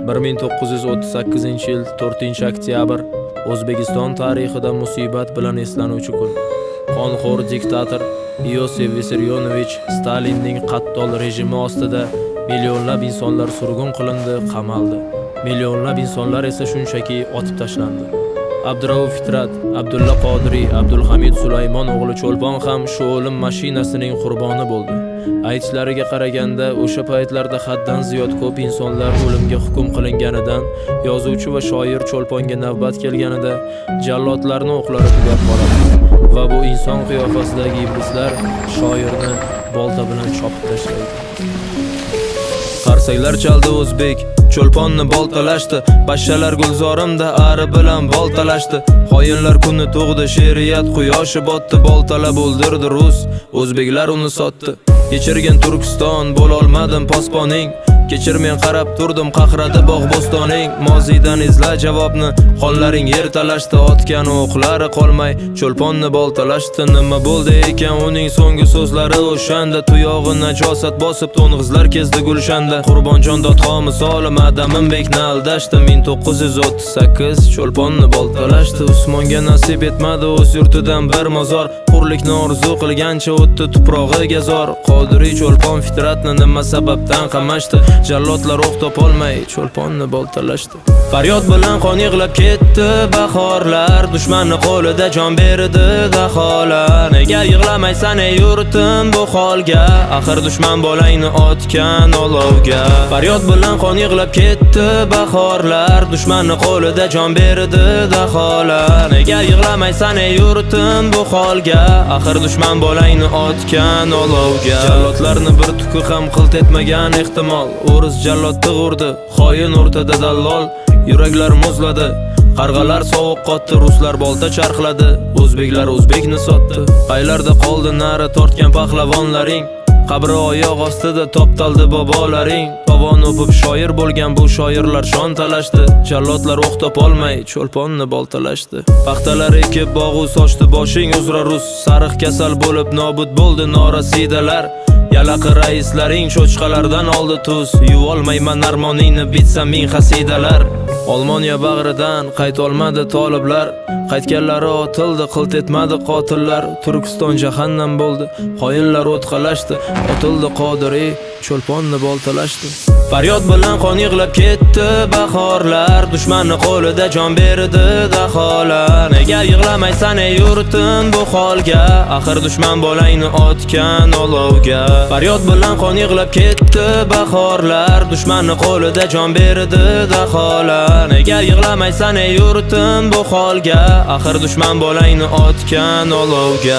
1938-yil 4-oktyabr O'zbekiston tarixida musibat bilan eslanuvchi kun. Qonxo'r diktator Iosif Vissarionovich Stalinning qattol rejimi ostida millionlab insonlar surgun qilindi, qamaldi. Millionlab insonlar esa shunchaki otib tashlandi. Abdurauf Fitrat, Abdulla Qodiriy, Abdulhamid Sulaymon o'g'li Cho'lpon ham shu o'lim mashinasining qurboni bo'ldi. Aytishlariga qaraganda, o'sha paytlarda haddan ziyod ko'p insonlar o'limga hukm qilinganidan, yozuvchi va shoir Cho'lponga navbat kelganida jallodlarning o'qlari tugab qoladi va bu inson qiyofasidagi iblislar shoirni bolta bilan chopib tashlaydi. Qarsaklar chaldi o'zbek, Cho'lponni boltalashdi, pashshalar gulzorimda ari bilan boltalashdi. Xoinlar kuni tug'di, she'riyat quyoshi botdi, boltalab o'ldirdi rus, o'zbeklar uni sotdi. Kechirgan Turkiston, bo'lolmadim posponing. Kechir, men qarab turdim, qaqradi bog' bo'stoning. Mozidan izla javobni, qonlaring yer talashdi, otgan o'qlari qolmay Cho'lponni boltalashdi. Nima bo'ldi ekan uning so'nggi so'zlari o'shanda? Tuyog'i najosat bosib to'ng'izlar kezdi gulshanda. Qurbonjon dodxo misoli Madaminbekni aldashdi. 1938 Cho'lponni boltalashdi. Usmonga nasib etmadi o'z yurtidan bir mozor. Hurlikni orzu qilgancha o'tdi tuprog'iga zor. Qodiriy Cho'lpon Fitratni nima sababdan qamashdi? Jallodlar o'q topolmay Cho'lponni boltalashdi. Faryod bilan qon yig'lab ketdi bahorlar, dushmanni qo'lida jon berdi daholar. Nega yig'lamaysan ey yurtim bu holga? Axir dushman bolangni otgan olovga. Faryod bilan qon yig'lab ketdi bahorlar, dushmanni qo'lida jon berdi daholar. Nega yig'lamaysan ey yurtim bu holga? Axir dushman bolangni otgan olovga. Jallodlarni bir tuki ham qilt etmagan ehtimol. O'ris jallodni urdi, xoin o'rtada dallol. Yuraklar muzladi, qarg'alar sovuq qotdi, ruslar bolta charxladi, o'zbeklar o'zbekni sotdi. Qaylarda qoldi nari tortgan pahlavonlaring? Qabri oyoq ostida toptaldi bobolaring. Tovon o'pib shoir bo'lgan bu shoirlar shon talashdi. Jallodlar o'q topolmay Cho'lponni boltalashdi. Paxtalar ekib bog'u sochdi boshing uzra rus. Sariq kasal bo'lib nobud bo'ldi norasidalar. Yalaqi raislaring cho'chqalardan oldi tuz. Yuvolmayman armoningni bitsa ming xasidalar. Olmoniya bag'ridan qaytolmadi toliblar. Qaytganlari otildi, qilt etmadi qotillar. Turkiston jahannam bo'ldi, xoinlar o'tqalashdi. Otildi Qodiriy, Cho'lponni boltalashdi. Faryod bilan qon yig'lab ketdi bahorlar, dushmanni qo'lida jon berdi daholar. Nega yig'lamaysan ey yurtim bu holga? Axir dushman bolangni otgan olovga. Faryod bilan qon yig'lab ketdi bahorlar, dushmanni qo'lida jon berdi daholar. Nega yig'lamaysan ey yurtim bu holga? Axir dushman bolangni otgan olovga.